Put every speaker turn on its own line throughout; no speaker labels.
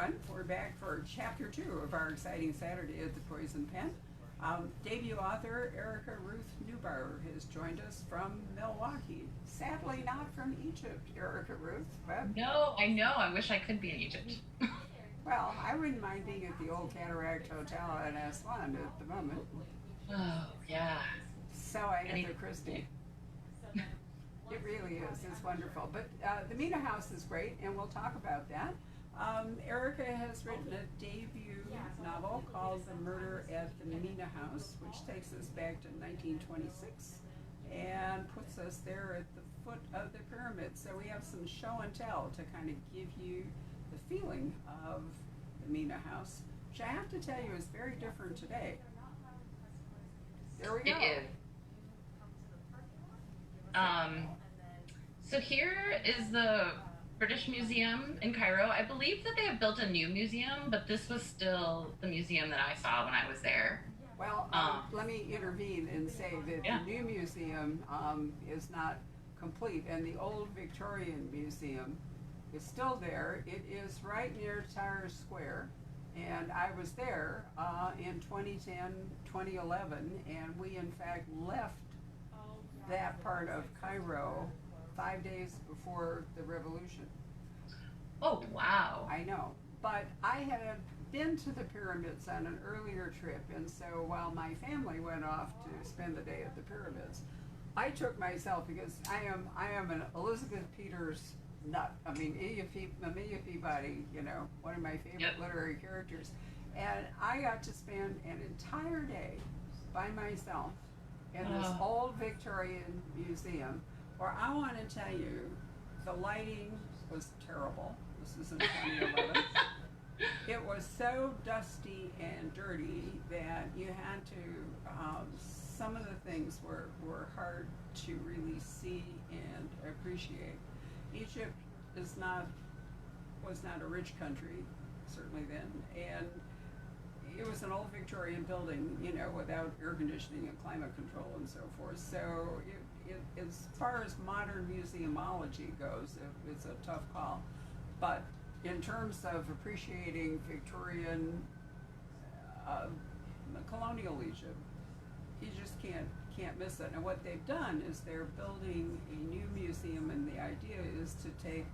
everyone. We're back for Chapter 2 of our exciting Saturday at the Poison Pen. Debut author Erica Ruth Neubauer has joined us from Milwaukee. Sadly, not from Egypt, Erica Ruth, but
No, I know. I wish I could be in Egypt.
well, I wouldn't mind being at the old Cataract Hotel in Aswan at the moment.
Oh, yeah.
So I
Any-
Agatha Christie. It really is. It's wonderful. But the Mena House is great, and we'll talk about that. Erica has written a debut novel called The Murder at the Mena House, which takes us back to 1926 and puts us there at the foot of the pyramid. So we have some show and tell to kind of give you the feeling of the Mena House, which I have to tell you is very different today. There we go.
It is. Um, so here is the British Museum in Cairo. I believe that they have built a new museum, but this was still the museum that I saw when I was there.
Well, let me intervene and say that
Yeah.
the new museum is not complete, and the old Victorian Museum is still there. It is right near Tahrir Square, and I was there in 2010, 2011, and we in fact left that part of Cairo 5 days before the revolution.
Oh, wow.
I know, but I had been to the pyramids on an earlier trip, and so while my family went off to spend the day at the pyramids, I took myself because I am an Elizabeth Peters nut. I mean, Amelia Peabody, you know, one of my favorite
Yep.
literary characters, and I got to spend an entire day by myself in this
Oh.
old Victorian museum, where I want to tell you, the lighting was terrible. This is in 2011. It was so dusty and dirty that you had to, some of the things were hard to really see and appreciate. Egypt was not a rich country, certainly then, and it was an old Victorian building, you know, without air conditioning and climate control and so forth. So as far as modern museumology goes, it's a tough call. But in terms of appreciating Victorian colonial Egypt, you just can't miss it. And what they've done is they're building a new museum, and the idea is to take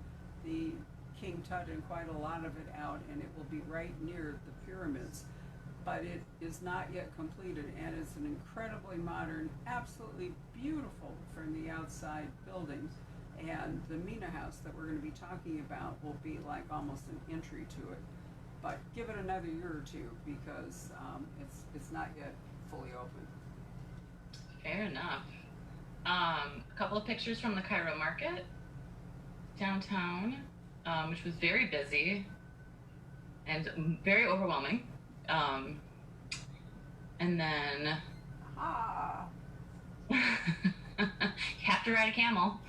the King Tut and quite a lot of it out, and it will be right near the pyramids. But it is not yet completed, and it's an incredibly modern, absolutely beautiful from the outside building. And the Mena House that we're going to be talking about will be like almost an entry to it. But give it another year or two because it's not yet fully open.
Fair enough. A couple of pictures from the Cairo market downtown, which was very busy and very overwhelming. And then
Ah,
you have to ride a camel.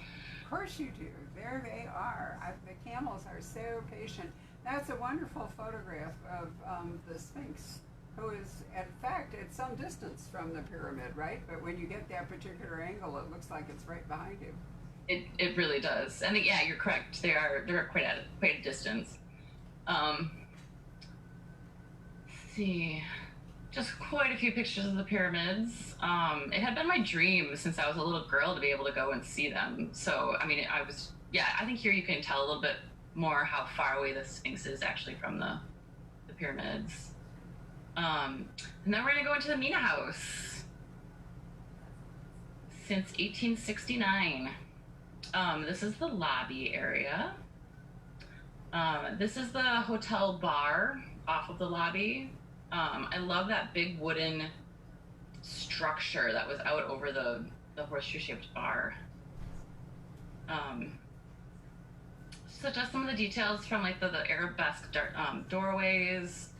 of course you do. There they are. The camels are so patient. That's a wonderful photograph of the Sphinx, who is, in fact, at some distance from the pyramid, right? But when you get that particular angle, it looks like it's right behind you.
It really does. And yeah, you're correct. They're quite a distance. Let's see. Just quite a few pictures of the pyramids. It had been my dream since I was a little girl to be able to go and see them. So, I mean, I think here you can tell a little bit more how far away the Sphinx is actually from the pyramids. And then we're going to go into the Mena House. Since 1869. This is the lobby area. This is the hotel bar off of the lobby. I love that big wooden structure that was out over the horseshoe-shaped bar. So just some of the details from like the arabesque doorways.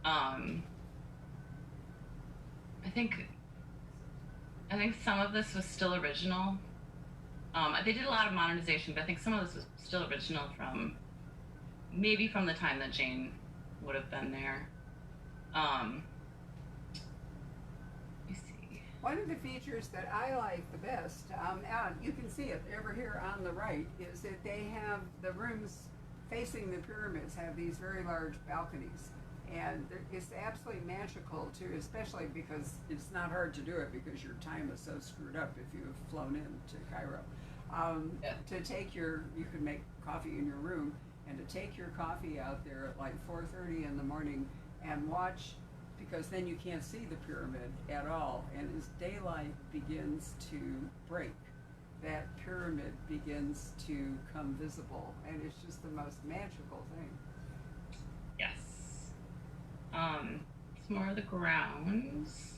I think some of this was still original. They did a lot of modernization, but I think some of this was still original maybe from the time that Jane would have been there. Let me see.
One of the features that I like the best, and you can see it over here on the right, is that they have the rooms facing the pyramids have these very large balconies. And it's absolutely magical too, especially because it's not hard to do it because your time is so screwed up if you've flown into Cairo.
Yeah.
To take you can make coffee in your room, and to take your coffee out there at like 4:30 in the morning and watch, because then you can't see the pyramid at all. And as daylight begins to break, that pyramid begins to come visible, and it's just the most magical thing.
Yes. Some more of the grounds.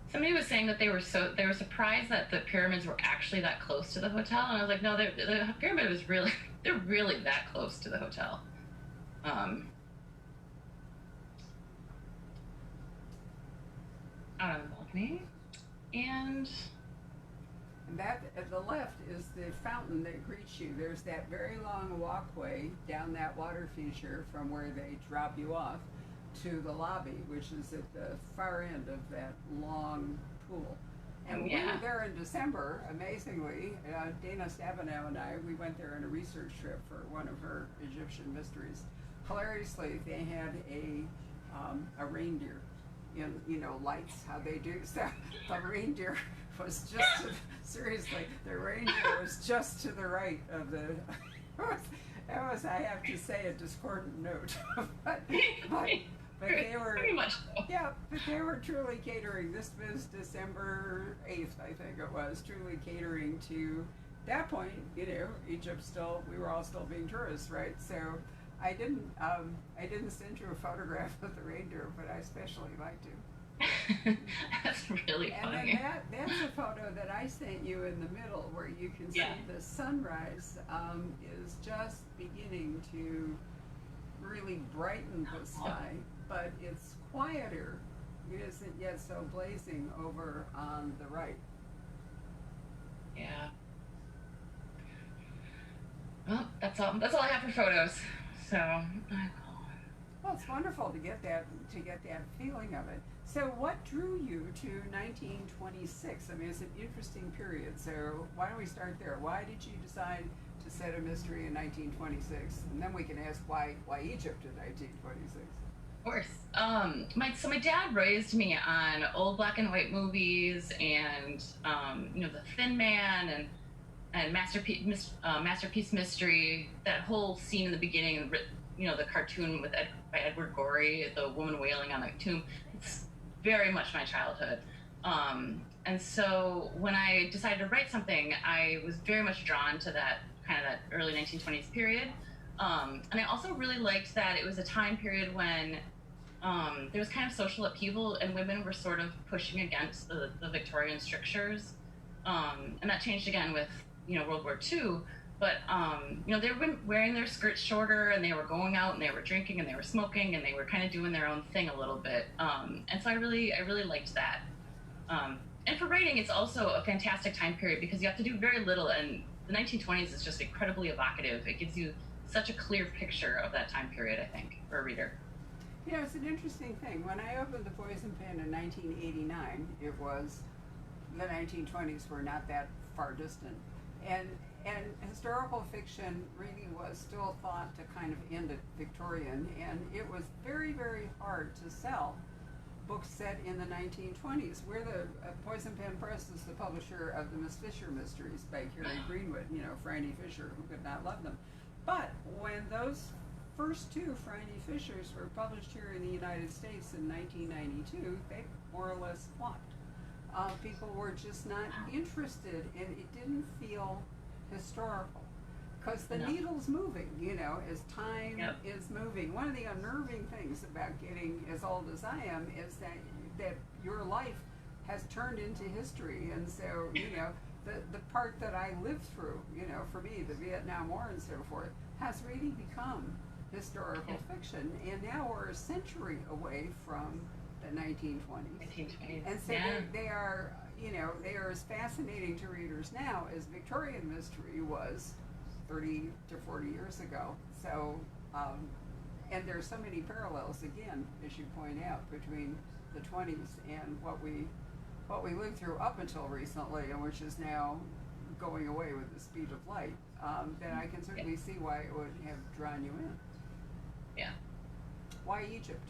Somebody was saying that they were surprised that the pyramids were actually that close to the hotel, and I was like, no, the pyramid was really they're really that close to the hotel. Out on the balcony, and
And that at the left is the fountain that greets you. There's that very long walkway down that water feature from where they drop you off to the lobby, which is at the far end of that long pool. And we were there in December, amazingly. Dana Stabenow and I, we went there on a research trip for one of her Egyptian mysteries. Hilariously, they had a reindeer in, lights, how they do. So the reindeer was just seriously, the reindeer was just to the right of the. It was, I have to say, a discordant note, but they were
pretty much so.
Yeah, but they were truly catering. This was December 8th, I think it was, truly catering to that point. Egypt still, we were all still being tourists, right? So I didn't send you a photograph of the reindeer, but I especially liked it.
That's really funny.
And then that's a photo that I sent you in the middle, where you can see the sunrise is just beginning to really brighten the sky, but it's quieter. It isn't yet so blazing over on the right.
Yeah. Well, that's all I have for photos. So.
Well, it's wonderful to get that feeling of it. So, what drew you to 1926? I mean, it's an interesting period. So, why don't we start there? Why did you decide to set a mystery in 1926? And then we can ask why Egypt in 1926.
Of course. My dad raised me on old black and white movies, and The Thin Man and Masterpiece Mystery. That whole scene in the beginning, the cartoon by Edward Gorey, the woman wailing on the tomb. It's very much my childhood. And so when I decided to write something, I was very much drawn to that early 1920s period. And I also really liked that it was a time period when there was kind of social upheaval, and women were sort of pushing against the Victorian strictures. And that changed again with World War II. But they were wearing their skirts shorter, and they were going out, and they were drinking, and they were smoking, and they were kind of doing their own thing a little bit. And so I really liked that. And for writing, it's also a fantastic time period because you have to do very little, and the 1920s is just incredibly evocative. It gives you such a clear picture of that time period, I think, for a reader.
It's an interesting thing. When I opened the Poison Pen in 1989, it was the 1920s were not that far distant, and historical fiction really was still thought to kind of end at Victorian, and it was very, very hard to sell books set in the 1920s. We're the Poison Pen Press is the publisher of the Miss Fisher Mysteries by Carrie Greenwood, Franny Fisher, who could not love them. But when those first two Franny Fishers were published here in the United States in 1992, they more or less flopped. People were just not interested, and it didn't feel historical, because the needle's moving, as time is moving. One of the unnerving things about getting as old as I am is that your life has turned into history, and so, the part that I lived through, for me, the Vietnam War and so forth, has really become historical fiction, and now we're a century away from the 1920s. And so they are, they are as fascinating to readers now as Victorian mystery was 30 to 40 years ago. So, and there's so many parallels, again, as you point out, between the 20s and what we what we lived through up until recently, and which is now going away with the speed of light, then I can certainly see why it would have drawn you in.
Yeah.
Why Egypt?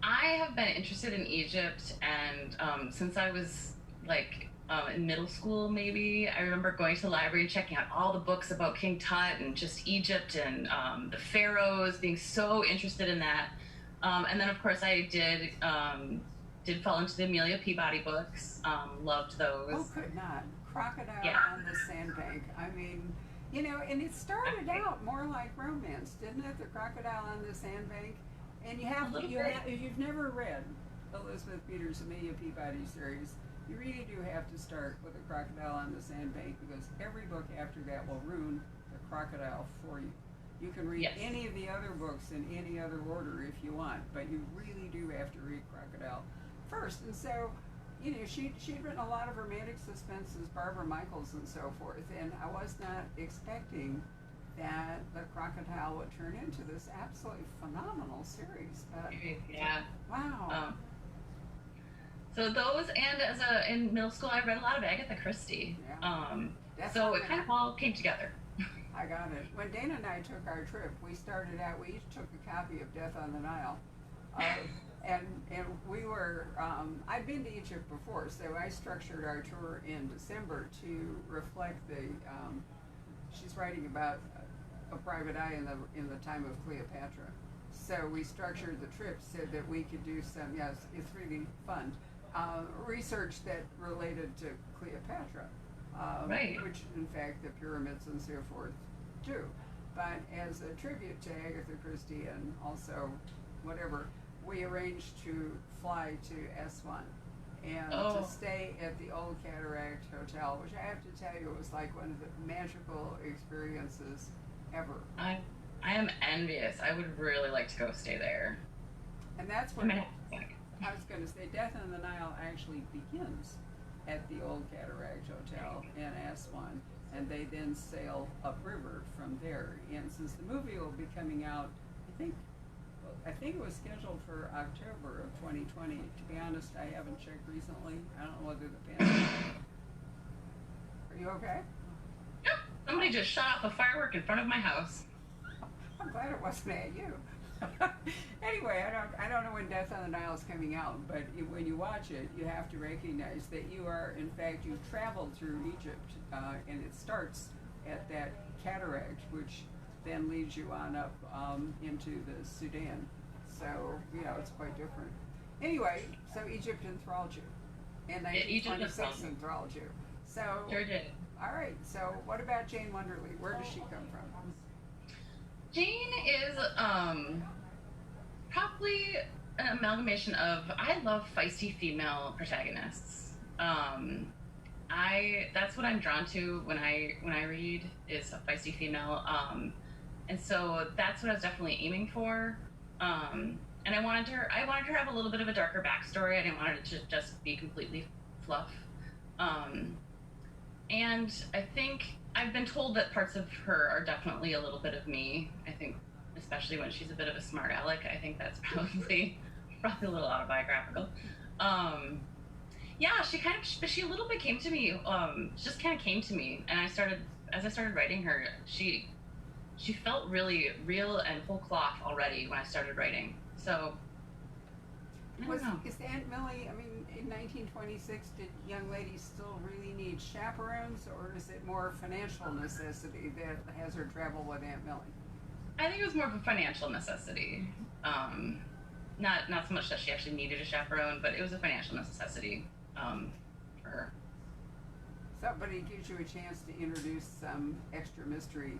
I have been interested in Egypt, and since I was like in middle school, maybe I remember going to the library and checking out all the books about King Tut and just Egypt and the pharaohs, being so interested in that. And then, of course, I did fall into the Amelia Peabody books. Loved those.
Who could not? Crocodile
Yeah.
on the Sandbank. I mean, you know, and it started out more like romance, didn't it? The Crocodile on the Sandbank. And if you've never read Elizabeth Peters' Amelia Peabody series, you really do have to start with The Crocodile on the Sandbank, because every book after that will ruin the crocodile for you. You can read any of the other books in any other order if you want, but you really do have to read Crocodile first. And so, you know, she'd written a lot of romantic suspenses, Barbara Michaels and so forth, and I was not expecting that the crocodile would turn into this absolutely phenomenal series. But
yeah.
wow.
So those, and in middle school, I read a lot of Agatha Christie.
Yeah.
So it kind of all came together.
I got it. When Dana and I took our trip, we started out, we each took a copy of Death on the Nile. And we were, I'd been to Egypt before, so I structured our tour in December to reflect she's writing about a private eye in the time of Cleopatra. So we structured the trip so that we could do some, it's really fun, research that related to Cleopatra.
Right.
Which, in fact, the pyramids and so forth do. But as a tribute to Agatha Christie and also whatever, we arranged to fly to Aswan and to stay at the Old Cataract Hotel, which I have to tell you was like one of the magical experiences ever.
I am envious. I would really like to go stay there.
And that's when I was going to say Death on the Nile actually begins at the Old Cataract Hotel in Aswan, and they then sail upriver from there. And since the movie will be coming out, I think it was scheduled for October of 2020. To be honest, I haven't checked recently. I don't know whether the pandemic. Are you okay?
Yep. Somebody just shot off a firework in front of my house.
I'm glad it wasn't at you. Anyway, I don't know when Death on the Nile is coming out, but when you watch it, you have to recognize that you are, in fact, you've traveled through Egypt, and it starts at that cataract, which then leads you on up into the Sudan. So, you know, it's quite different. Anyway, so Egypt enthralled you, and 1926 enthralled you. So,
sure did.
All right, so what about Jane Wonderly? Where does she come from?
Jane is probably an amalgamation of, I love feisty female protagonists. That's what I'm drawn to when I read, is a feisty female. And so that's what I was definitely aiming for. And I wanted her to have a little bit of a darker backstory. I didn't want it to just be completely fluff. And I think I've been told that parts of her are definitely a little bit of me. I think, especially when she's a bit of a smart aleck, I think that's probably a little autobiographical. She a little bit came to me, just kind of came to me. And as I started writing her, she felt really real and whole cloth already when I started writing. So,
Is Aunt Millie, I mean, in 1926, did young ladies still really need chaperones, or is it more financial necessity that has her travel with Aunt Millie?
I think it was more of a financial necessity. Not so much that she actually needed a chaperone, but it was a financial necessity for her.
But it gives you a chance to introduce some extra mystery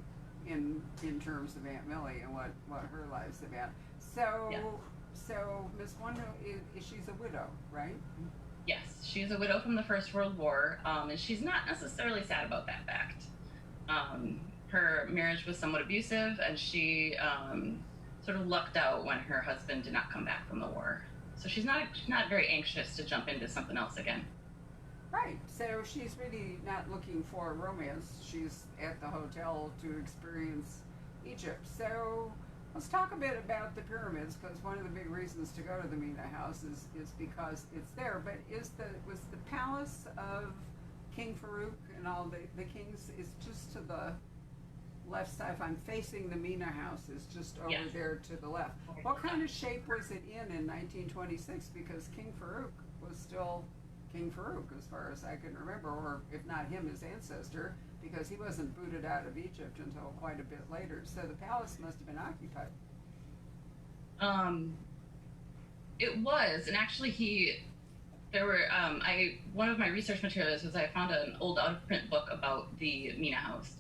in terms of Aunt Millie and what her life's about. So,
yeah.
So Miss Wonder, she's a widow, right?
Yes, she's a widow from the First World War, and she's not necessarily sad about that fact. Her marriage was somewhat abusive, and she sort of lucked out when her husband did not come back from the war. So she's not very anxious to jump into something else again.
Right. So she's really not looking for romance. She's at the hotel to experience Egypt. So Let's talk a bit about the pyramids, because one of the big reasons to go to the Mena House is because it's there. But was the palace of King Farouk and all the kings is just to the left side? If I'm facing the Mena House, is just over there to the left. What kind of shape was it in 1926? Because King Farouk was still King Farouk, as far as I can remember, or if not him, his ancestor, because he wasn't booted out of Egypt until quite a bit later. So the palace must have been occupied.
It was, and actually there were, one of my research materials was I found an old out of print book about the Mena House.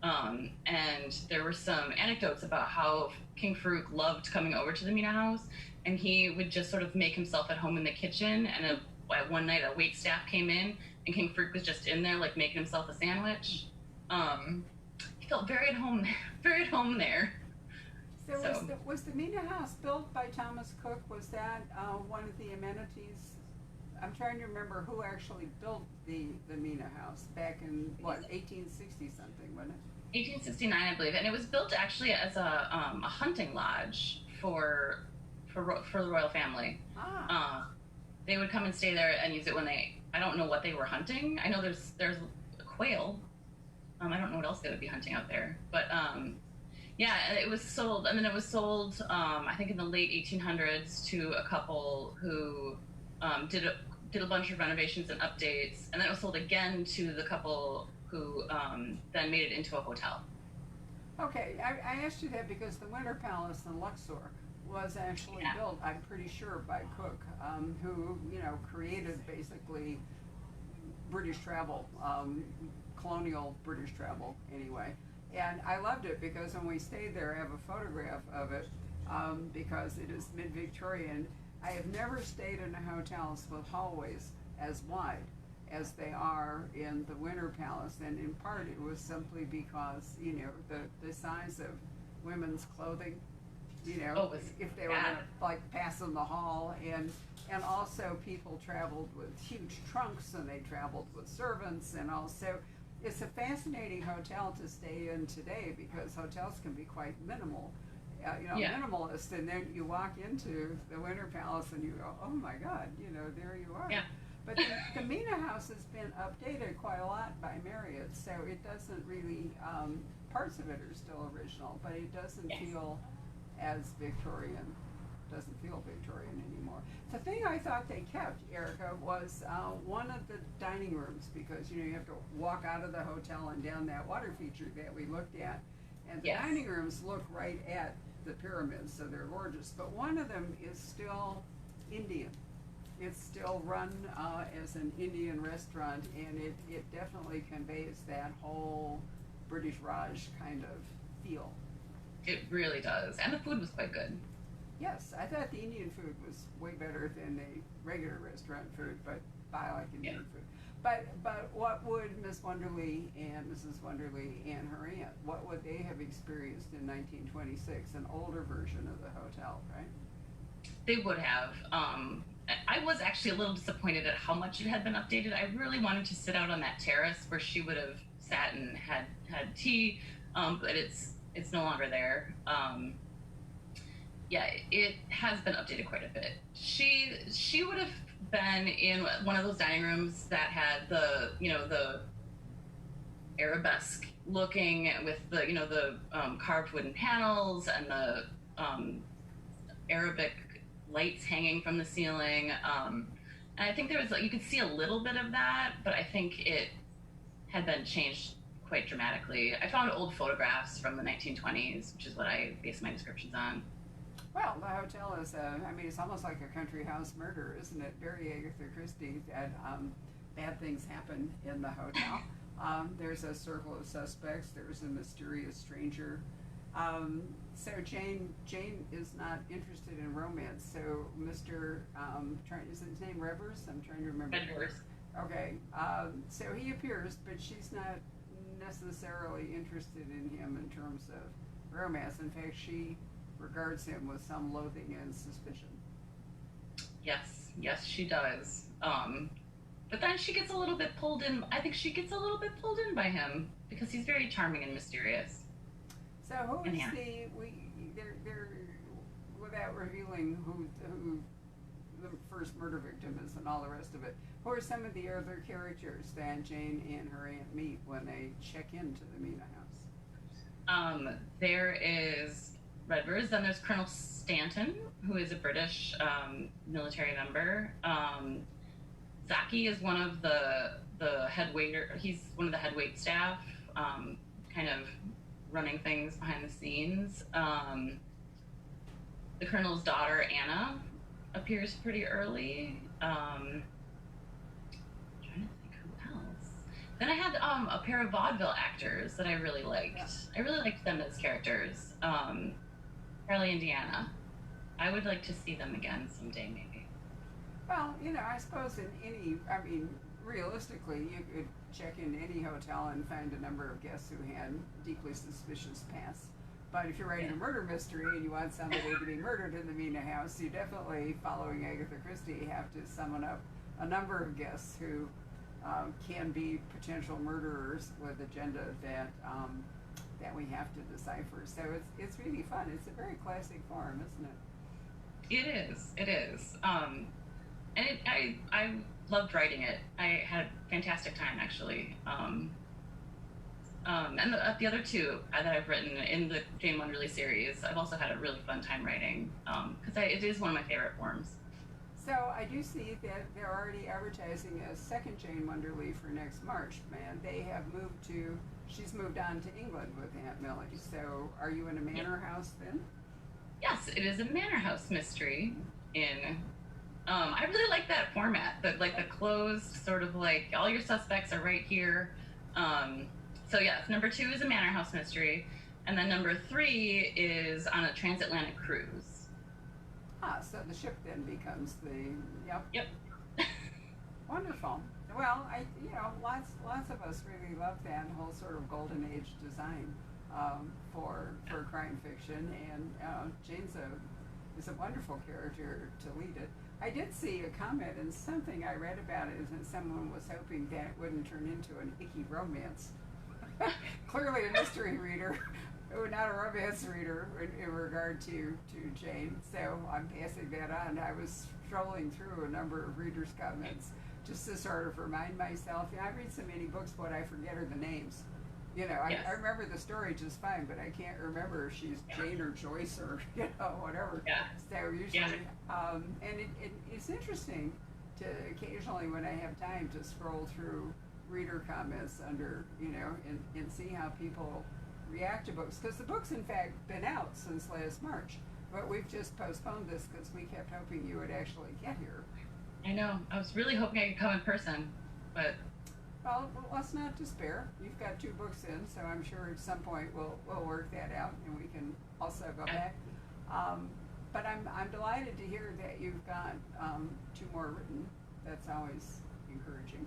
And there were some anecdotes about how King Farouk loved coming over to the Mena House, and he would just sort of make himself at home in the kitchen, and one night a wait staff came in, and King Farouk was just in there, like, making himself a sandwich. He felt very at home there.
So was the Mena House built by Thomas Cook? Was that one of the amenities? I'm trying to remember who actually built the Mena House back in, 1860 something, wasn't it?
1869, I believe, and it was built actually as a hunting lodge for the royal family. They would come and stay there and use it when I don't know what they were hunting. I know there's quail. I don't know what else they would be hunting out there, but yeah, it was sold, and then it was sold, I think in the late 1800s to a couple who did a bunch of renovations and updates, and then it was sold again to the couple who then made it into a hotel.
Okay, I asked you that because the Winter Palace in Luxor was actually built, I'm pretty sure, by Cook, who, created basically British travel, colonial British travel anyway. And I loved it because when we stayed there, I have a photograph of it, because it is mid-Victorian. I have never stayed in hotels with hallways as wide as they are in the Winter Palace, and in part it was simply because, the size of women's clothing, if they were gonna, like, pass in the hall, and also people traveled with huge trunks, and they traveled with servants, and also it's a fascinating hotel to stay in today because hotels can be quite minimal, minimalist, and then you walk into the Winter Palace and you go, oh my God, there you are.
Yeah.
But the Mena House has been updated quite a lot by Marriott, so it doesn't really, parts of it are still original, but it doesn't feel as Victorian. Doesn't feel Victorian anymore. The thing I thought they kept, Erica, was one of the dining rooms, because you have to walk out of the hotel and down that water feature that we looked at, and the dining rooms look right at the pyramids, so they're gorgeous. But one of them is still Indian. It's still run as an Indian restaurant, and it definitely conveys that whole British Raj kind of feel.
It really does, and the food was quite good.
Yes, I thought the Indian food was way better than the regular restaurant food, but I like Indian food. But what would Miss Wonderly and Mrs. Wonderly and her aunt, what would they have experienced in 1926? An older version of the hotel, right?
They would have. I was actually a little disappointed at how much it had been updated. I really wanted to sit out on that terrace where she would have sat and had tea, but it's no longer there. Yeah, it has been updated quite a bit. She would have been in one of those dining rooms that had the arabesque looking with the carved wooden panels and the Arabic lights hanging from the ceiling. And I think there was, you could see a little bit of that, but I think it had been changed quite dramatically. I found old photographs from the 1920s, which is what I based my descriptions on.
Well, the hotel is, it's almost like a country house murder, isn't it? Very Agatha Christie, that bad things happen in the hotel. There's a circle of suspects. There's a mysterious stranger. So Jane is not interested in romance. So Mr. Is his name Rivers? I'm trying to remember.
Rivers.
Okay. So he appears, but she's not necessarily interested in him in terms of romance. In fact, she regards him with some loathing and suspicion.
Yes, she does. But then she gets a little bit pulled in. I think she gets a little bit pulled in by him because he's very charming and mysterious.
So who is they're without revealing who the first murder victim is and all the rest of it. Who are some of the other characters that Jane and her aunt meet when they check into the Mena House?
There is Redvers, then there's Colonel Stanton, who is a British military member. Zaki is one of the head waiter. He's one of the head wait staff, kind of running things behind the scenes. The Colonel's daughter, Anna, appears pretty early. Trying to think who else. Then I had a pair of vaudeville actors that I really liked. Yeah. I really liked them as characters. Charlie and Deanna. I would like to see them again someday, maybe.
Well, I suppose realistically, you could check in any hotel and find a number of guests who had deeply suspicious pasts. But if you're writing a murder mystery and you want somebody to be murdered in the Mena House, you definitely, following Agatha Christie, have to summon up a number of guests who can be potential murderers with agenda that we have to decipher. So it's really fun. It's a very classic form, isn't it?
It is. And I loved writing it. I had a fantastic time, actually. And the other two that I've written in the Jane Wonderly series, I've also had a really fun time writing, because it is one of my favorite forms.
So I do see that they're already advertising a second Jane Wonderly for next March, and they have she's moved on to England with Aunt Millie. So are you in a manor house then?
Yes, it is a manor house mystery I really like that format, the closed sort of all your suspects are right here. So yes, number 2 is a manor house mystery, and then number 3 is on a transatlantic cruise.
So the ship then becomes
Yep.
Wonderful. Well, lots of us really love that whole sort of golden age design for crime fiction, and Jane is a wonderful character to lead it. I did see a comment, and something I read about it is that someone was hoping that it wouldn't turn into an icky romance. Clearly a mystery reader, not a romance reader in regard to Jane. So I'm passing that on. I was strolling through a number of readers' comments just to sort of remind myself. I read so many books, what I forget are the names. I remember the story just fine, but I can't remember if she's Jane or Joyce or whatever.
Yeah.
So usually, and it's interesting to occasionally, when I have time, to scroll through reader comments under and see how people react to books, because the book's in fact been out since last March, but we've just postponed this because we kept hoping you would actually get here.
I know. I was really hoping I could come in person, but.
Well, let's not despair. You've got 2 books in, so I'm sure at some point we'll work that out, and we can also go back. But I'm delighted to hear that you've got 2 more written. That's always encouraging.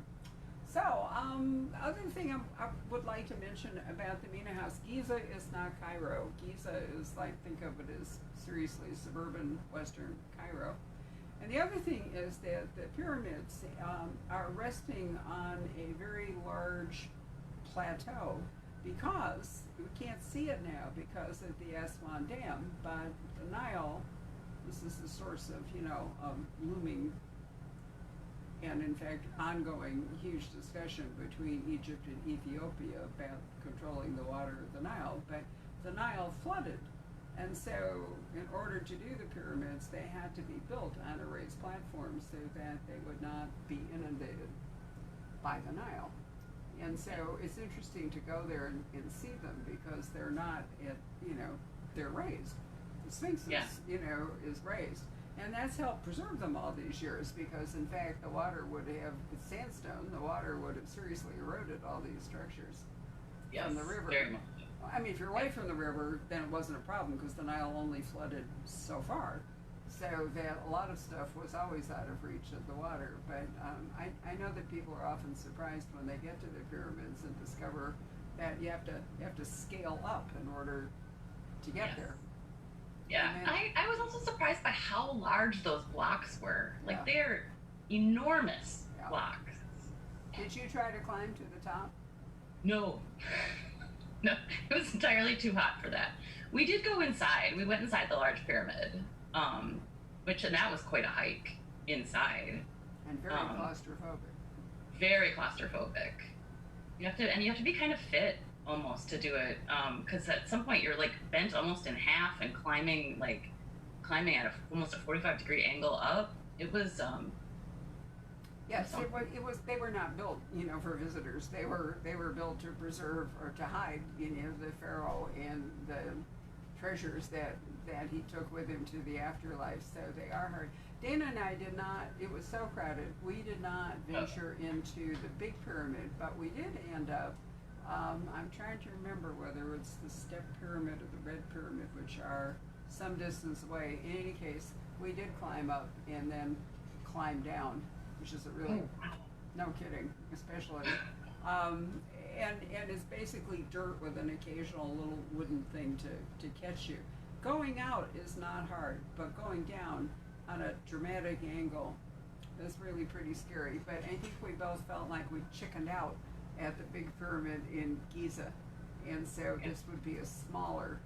So, other thing I would like to mention about the Mena House, Giza is not Cairo. Giza is think of it as seriously suburban Western Cairo. And the other thing is that the pyramids are resting on a very large plateau, because we can't see it now because of the Aswan Dam, but the Nile, this is the source of, looming and in fact ongoing huge discussion between Egypt and Ethiopia about controlling the water of the Nile, but the Nile flooded. And so, in order to do the pyramids, they had to be built on a raised platform so that they would not be inundated by the Nile. And so, it's interesting to go there and see them, because they're not they're raised. The Sphinx is raised. And that's helped preserve them all these years, because in fact the water would have, with sandstone, the water would have seriously eroded all these structures from the river.
Very much.
If you're away from the river, then it wasn't a problem, because the Nile only flooded so far, so that a lot of stuff was always out of reach of the water. But I know that people are often surprised when they get to the pyramids and discover that you have to scale up in order to get there.
Yeah, I was also surprised by how large those blocks were. They're enormous blocks.
Did you try to climb to the top?
No. No, it was entirely too hot for that. We did go inside. We went inside the large pyramid, and that was quite a hike inside.
And very claustrophobic.
Very claustrophobic. You have to be kind of fit almost to do it, because at some point you're like bent almost in half and climbing at almost a 45-degree angle up. It was
Yes, it was. They were not built, for visitors. They were built to preserve or to hide, the pharaoh and the treasures that he took with him to the afterlife. So they are hard. Dana and I did not. It was so crowded. We did not venture into the big pyramid, but we did end up. I'm trying to remember whether it's the step pyramid or the red pyramid, which are some distance away. In any case, we did climb up and then climb down, which is a really, no kidding, especially. And it's basically dirt with an occasional little wooden thing to catch you. Going out is not hard, but going down on a dramatic angle is really pretty scary. But I think we both felt like we chickened out at the big pyramid in Giza, and so this would be a smaller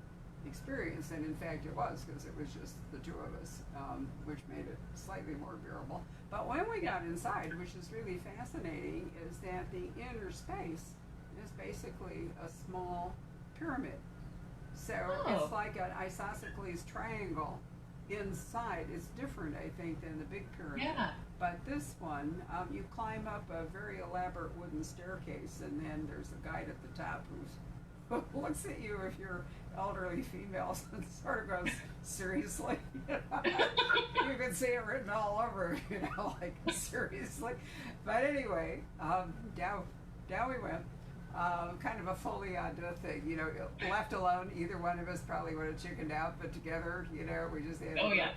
experience, and in fact it was, because it was just the two of us, which made it slightly more bearable. But when we got inside, which is really fascinating, is that the inner space is basically a small pyramid. So it's like an isosceles triangle inside. It's different, I think, than the big pyramid.
Yeah.
But this one, you climb up a very elaborate wooden staircase, and then there's a guide at the top who looks at you if you're elderly females and sort of goes, seriously? You can see it written all over, like, seriously. But anyway, down we went. Kind of a folie-à deux thing, left alone, either one of us probably would have chickened out, but together, we just had to.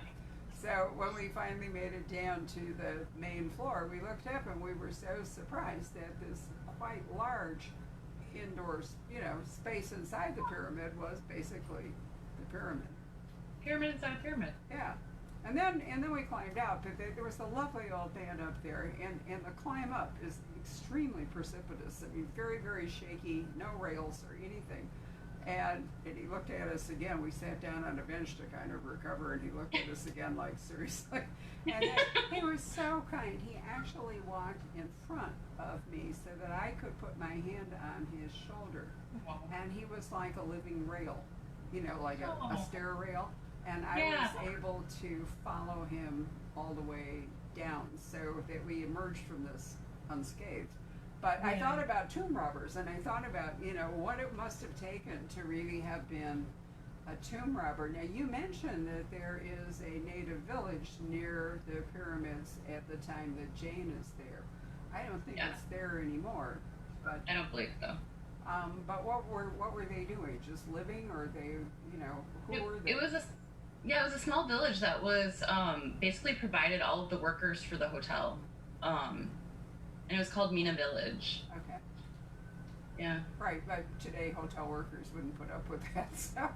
So when we finally made it down to the main floor, we looked up and we were so surprised that this quite large indoor, space inside the pyramid was basically the pyramid.
Pyramid inside a pyramid.
Yeah. And then we climbed out, but there was a lovely old man up there, and the climb up is extremely precipitous. I mean, very, very shaky, no rails or anything. And he looked at us again. We sat down on a bench to kind of recover, and he looked at us again like, seriously? And then, he was so kind. He actually walked in front of me so that I could put my hand on his shoulder. And he was like a living rail, like a stair rail. And I was able to follow him all the way down so that we emerged from this unscathed. But I thought about tomb robbers, and I thought about, what it must have taken to really have been a tomb robber. Now, you mentioned that there is a native village near the pyramids at the time that Jane is there. I don't think it's there anymore. But
I don't believe so.
But what were they doing? Just living, or they, who were they?
It was a small village that was basically provided all of the workers for the hotel. And it was called Mena Village.
Okay.
Yeah.
Right, but today hotel workers wouldn't put up with that, so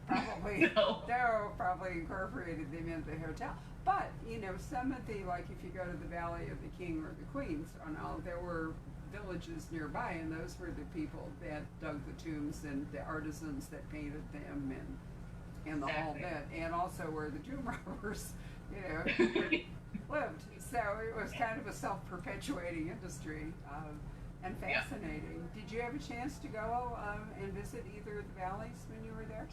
probably probably incorporated them into the hotel. But some of the, like, if you go to the Valley of the King or the Queens, there were villages nearby, and those were the people that dug the tombs and the artisans that painted them and the whole bit, and also where the tomb robbers, lived. So it was kind of a self-perpetuating industry, and fascinating. Did you have a chance to go and visit either of the valleys when you were there?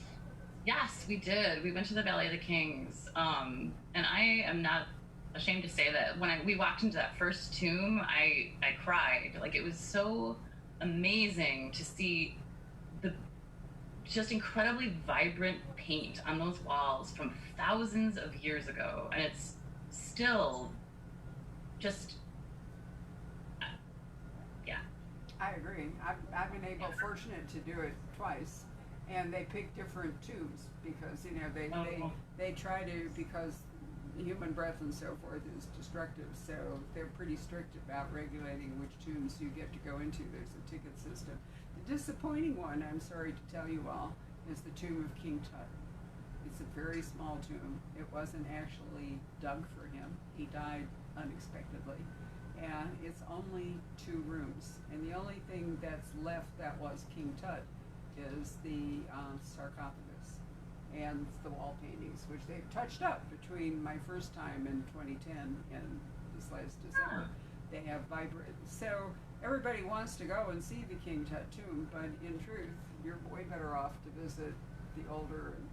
Yes, we did. We went to the Valley of the Kings, and I am not ashamed to say that when we walked into that first tomb, I cried. Like, it was so amazing to see the just incredibly vibrant paint on those walls from thousands of years ago, and it's still just
I agree. I've been fortunate to do it twice, and they pick different tombs because they try to, because human breath and so forth is destructive, so they're pretty strict about regulating which tombs you get to go into. There's a ticket system. The disappointing one, I'm sorry to tell you all, is the tomb of King Tut. It's a very small tomb. It wasn't actually dug for him. He died unexpectedly. And it's only 2 rooms. And the only thing that's left that was King Tut is the sarcophagus and the wall paintings, which they've touched up between my first time in 2010 and this last December. They have vibrant. So everybody wants to go and see the King Tut tomb, but in truth, you're way better off to visit the older and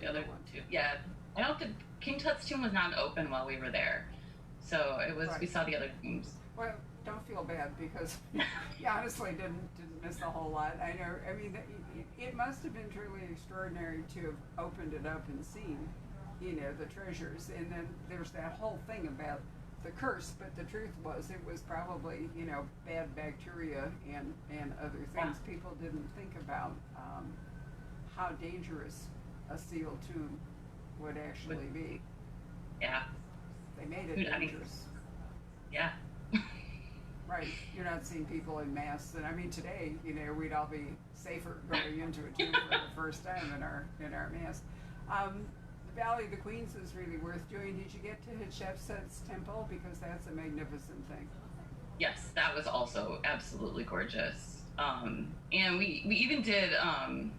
the other one too. Yeah, I don't think King Tut's tomb was not open while we were there, so it was. Right. We saw the other tombs.
Well, don't feel bad because you honestly didn't miss a whole lot. I know. I mean, it must have been truly extraordinary to have opened it up and seen, you know, the treasures. And then there's that whole thing about the curse, but the truth was it was probably, you know, bad bacteria and other things. Yeah. People didn't think about how dangerous a sealed tomb would actually be.
Yeah.
They made it dangerous.
Yeah.
Right. You're not seeing people in masks, and I mean today, you know, we'd all be safer going into a tomb for the first time in our masks. The Valley of the Queens is really worth doing. Did you get to Hatshepsut's temple, because that's a magnificent thing?
Yes, that was also absolutely gorgeous. And we even did a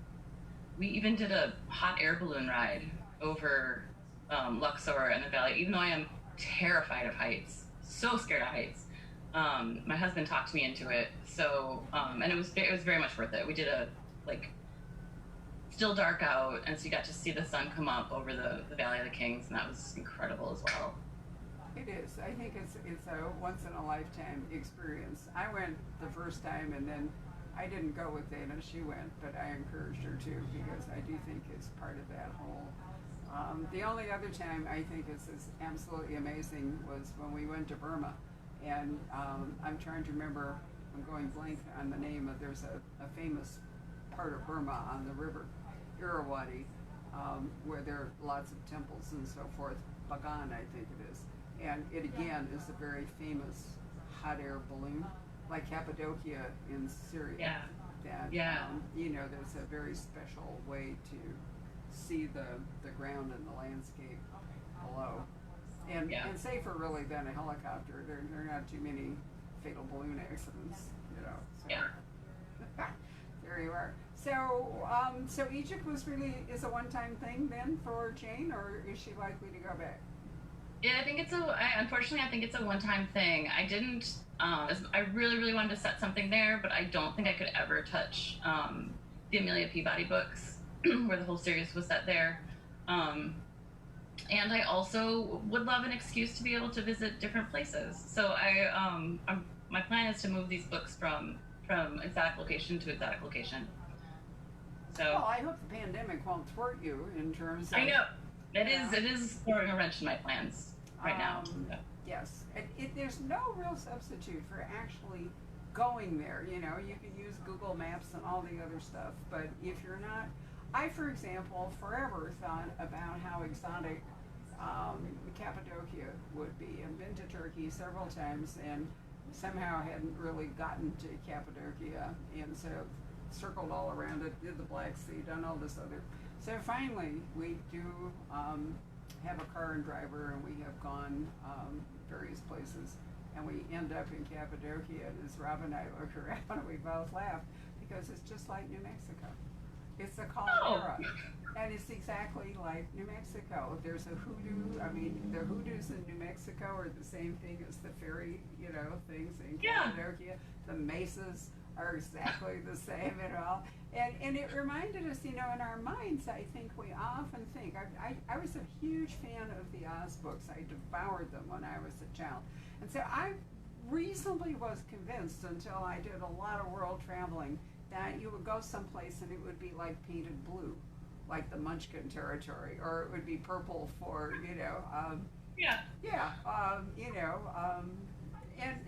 hot air balloon ride over Luxor and the valley, even though I am terrified of heights, so scared of heights. My husband talked me into it, so and it was very much worth it. We did still dark out, and so you got to see the sun come up over the Valley of the Kings, and that was incredible as well.
It is. I think it's a once in a lifetime experience. I went the first time, and then I didn't go with Dana. She went, but I encouraged her to, because I do think it's part of that whole. The only other time I think is absolutely amazing was when we went to Burma, and I'm trying to remember. I'm going blank on the name of. There's a famous part of Burma on the river Irrawaddy, where there are lots of temples and so forth. Bagan, I think it is, and it again is a very famous hot air balloon, like Cappadocia in Syria.
Yeah.
That you know, there's a very special way to see the ground and the landscape below, and safer really than a helicopter. There are not too many fatal balloon accidents, you know. So.
Yeah.
There you are. So Egypt is a one-time thing then for Jane, or is she likely to go back?
Yeah, unfortunately, I think it's a one-time thing. I didn't, I really, really wanted to set something there, but I don't think I could ever touch the Amelia Peabody books, where the whole series was set there. And I also would love an excuse to be able to visit different places. So my plan is to move these books from exotic location to exotic location. So.
Well, I hope the pandemic won't thwart you in terms of.
I know. It is throwing a wrench in my plans right now. So.
Yes. There's no real substitute for actually going there. You know, you can use Google Maps and all the other stuff, but if you're not, I, for example, forever thought about how exotic Cappadocia would be. I've been to Turkey several times and somehow hadn't really gotten to Cappadocia, and so circled all around it, did the Black Sea, done all this other. So finally, we do have a car and driver, and we have gone various places, and we end up in Cappadocia. And as Rob and I look around, and we both laugh because it's just like New Mexico. It's the caldera, and it's exactly like New Mexico. There's a hoodoo. I mean, the hoodoos in New Mexico are the same thing as the fairy, you know, things in Cappadocia. The mesas are exactly the same and all. And it reminded us, you know, in our minds, I think we often think, I was a huge fan of the Oz books. I devoured them when I was a child. And so I reasonably was convinced, until I did a lot of world traveling, that you would go someplace and it would be like painted blue, like the Munchkin territory, or it would be purple for, you know, you know,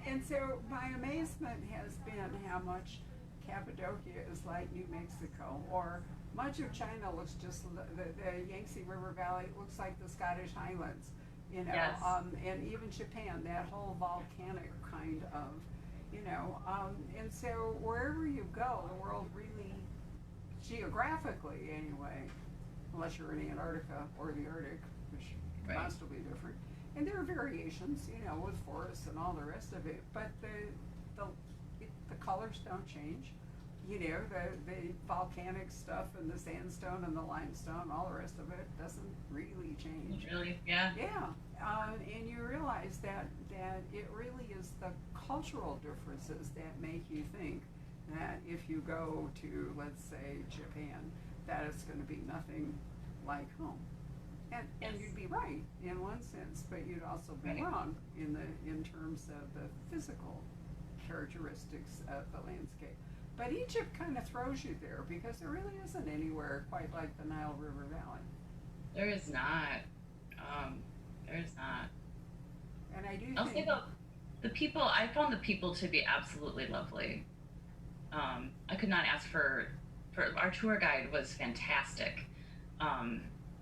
and so my amazement has been how much Cappadocia is like New Mexico, or much of China looks just, the Yangtze River Valley looks like the Scottish Highlands, you know, and even Japan, that whole volcanic kind of, you know, and so wherever you go, the world really, geographically anyway, unless you're in Antarctica or the Arctic, which must be different, and there are variations, you know, with forests and all the rest of it, but the colors don't change, the volcanic stuff and the sandstone and the limestone, all the rest of it doesn't really change.
Really, yeah.
Yeah, and you realize that it really is the cultural differences that make you think that if you go to, let's say, Japan, that it's going to be nothing like home. And
Yes.
you'd be right in one sense, but you'd also be
Right.
wrong in terms of the physical characteristics of the landscape. But Egypt kind of throws you there because there really isn't anywhere quite like the Nile River Valley.
There is not. There is not.
And I do
I'll say
think
the people. I found the people to be absolutely lovely. I could not ask for. Our tour guide was fantastic.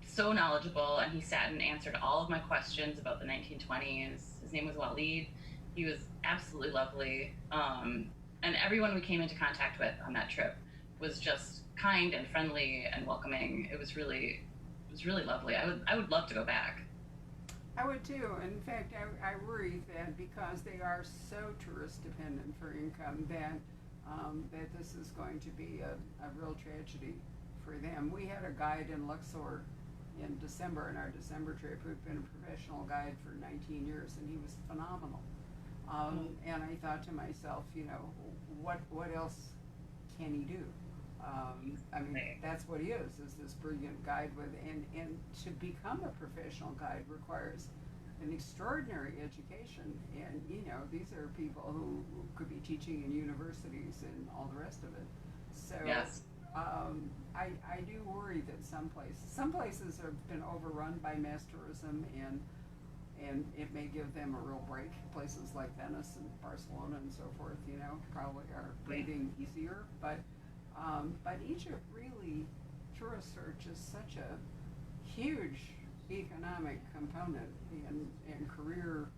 So knowledgeable, and he sat and answered all of my questions about the 1920s. His name was Walid. He was absolutely lovely. And everyone we came into contact with on that trip was just kind and friendly and welcoming. It was really lovely. I would love to go back.
I would too. In fact, I worry that because they are so tourist dependent for income, that this is going to be a real tragedy for them. We had a guide in Luxor in December, in our December trip, who'd been a professional guide for 19 years, and he was phenomenal. And I thought to myself, what else can he do? I mean,
Right.
that's what he is this brilliant guide and to become a professional guide requires an extraordinary education. And, these are people who could be teaching in universities and all the rest of it. So,
Yes.
I do worry that some places have been overrun by mass tourism and it may give them a real break. Places like Venice and Barcelona and so forth, probably are breathing easier. But Egypt really, tourists are just such a huge economic component and career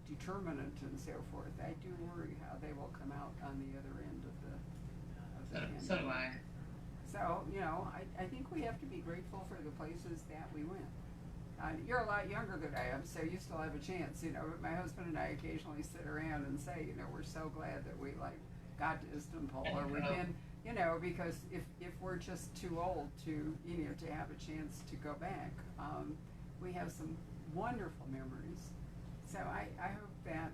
determinant and so forth. I do worry how they will come out on the other end of the pandemic.
So do I.
So, I think we have to be grateful for the places that we went. You're a lot younger than I am, so you still have a chance, but my husband and I occasionally sit around and say, we're so glad that we got to Istanbul or we've been, because if we're just too old to have a chance to go back, we have some wonderful memories. So I hope that,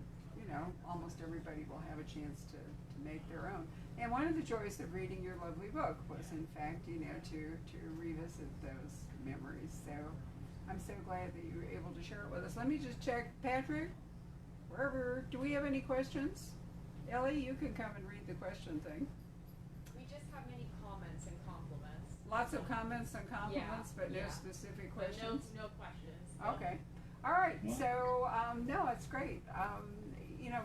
almost everybody will have a chance to make their own. And one of the joys of reading your lovely book was, in fact, to revisit those memories. So I'm so glad that you were able to share it with us. Let me just check, Patrick, do we have any questions? Ellie, you can come and read the question thing.
We just have many comments and compliments.
Lots of comments and compliments, but no specific
But
questions?
no questions.
Okay. All right.
Yeah.
So, no, it's great.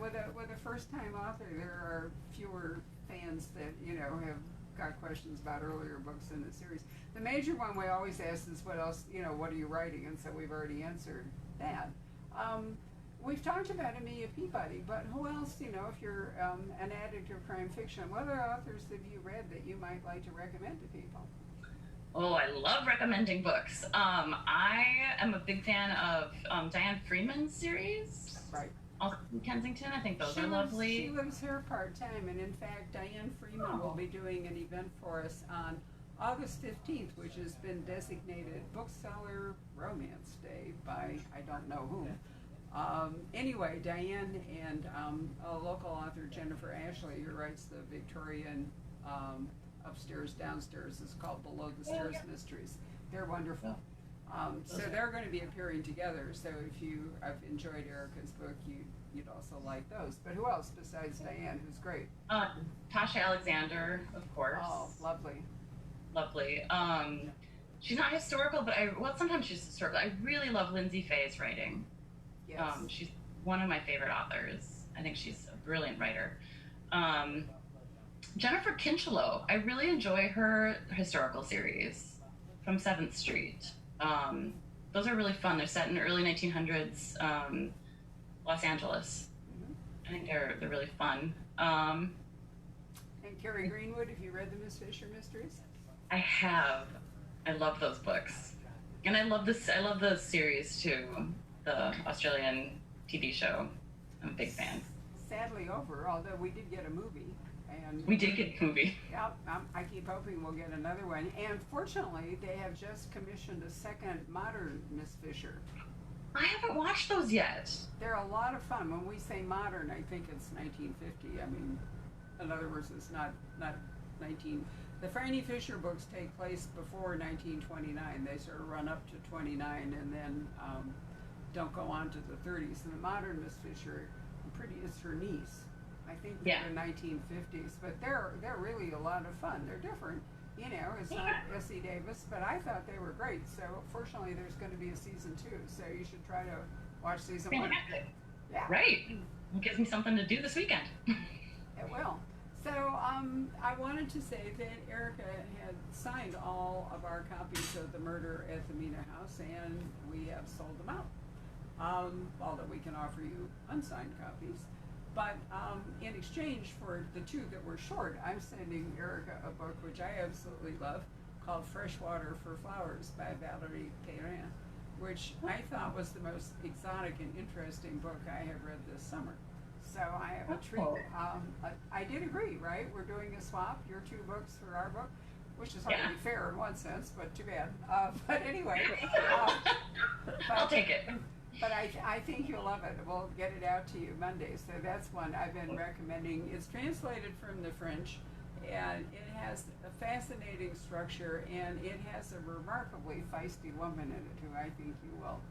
With a first-time author, there are fewer fans that, have got questions about earlier books in the series. The major one we always ask is what else, what are you writing? And so we've already answered that. We've talked about Amelia Peabody, but who else, if you're an addict of crime fiction, what other authors have you read that you might like to recommend to people?
Oh, I love recommending books. I am a big fan of Diane Freeman's series.
Right.
Also in Kensington. I think those are lovely.
She lives here part-time, and in fact, Diane Freeman will be doing an event for us on August 15th, which has been designated Bookseller Romance Day by I don't know whom. Anyway, Diane and a local author, Jennifer Ashley, who writes the Victorian Upstairs, Downstairs, is called Below the Stairs Mysteries. They're wonderful. So they're going to be appearing together. So if you have enjoyed Erica's book, you'd also like those. But who else besides Diane, who's great?
Tasha Alexander, of course.
Oh, lovely.
Lovely. She's not historical, but sometimes she's historical. I really love Lindsay Fay's writing.
Yes.
She's one of my favorite authors. I think she's a brilliant writer. Jennifer Kinchelow. I really enjoy her historical series from 7th Street. Those are really fun. They're set in early 1900s Los Angeles. I think they're really fun.
And Carrie Greenwood, have you read the Miss Fisher Mysteries?
I have. I love those books, and I love the series too, the Australian TV show. I'm a big fan.
Sadly over, although we did get a movie, And
We did get the movie.
Yep, I keep hoping we'll get another one. And fortunately, they have just commissioned a second modern Miss Fisher.
I haven't watched those yet.
They're a lot of fun. When we say modern, I think it's 1950. I mean, in other words, it's not 19. The Franny Fisher books take place before 1929. They sort of run up to 29 and then don't go on to the 30s. And the modern Miss Fisher, it's her niece. I think they're the 1950s, but they're really a lot of fun. They're different. You know, it's not S.E. Davis, but I thought they were great. So fortunately, there's going to be a season 2. So you should try to watch season 1. Yeah.
Right. It gives me something to do this weekend.
It will. So I wanted to say that Erica had signed all of our copies of The Murder at the Mena House, and we have sold them out. Although we can offer you unsigned copies. But in exchange for the 2 that were short, I'm sending Erica a book which I absolutely love called Freshwater for Flowers by Valerie Perrin, which I thought was the most exotic and interesting book I have read this summer. So I have a treat. I did agree, right? We're doing a swap, your 2 books for our book, which is hardly fair in one sense, but too bad. But anyway.
I'll take it.
But I think you'll love it. We'll get it out to you Monday. So that's one I've been recommending. It's translated from the French, and it has a fascinating structure, and it has a remarkably feisty woman in it who I think you will.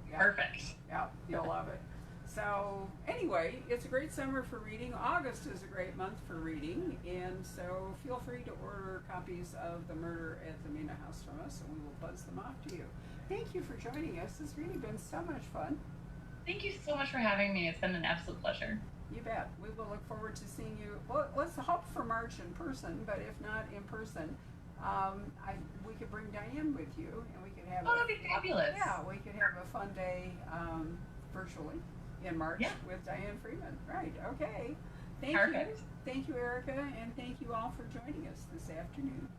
Yeah.
Perfect.
Yeah, you'll love it. So anyway, it's a great summer for reading. August is a great month for reading, and so feel free to order copies of The Murder at the Mena House from us, and we will buzz them off to you. Thank you for joining us. It's really been so much fun.
Thank you so much for having me. It's been an absolute pleasure.
You bet. We will look forward to seeing you. Well, let's hope for March in person, but if not in person, we could bring Diane with you, and we could have.
Oh, that'd be fabulous.
Yeah, we could have a fun day virtually in March with Diane Freeman. Right. Okay. Thank you. Thank you, Erica, and thank you all for joining us this afternoon.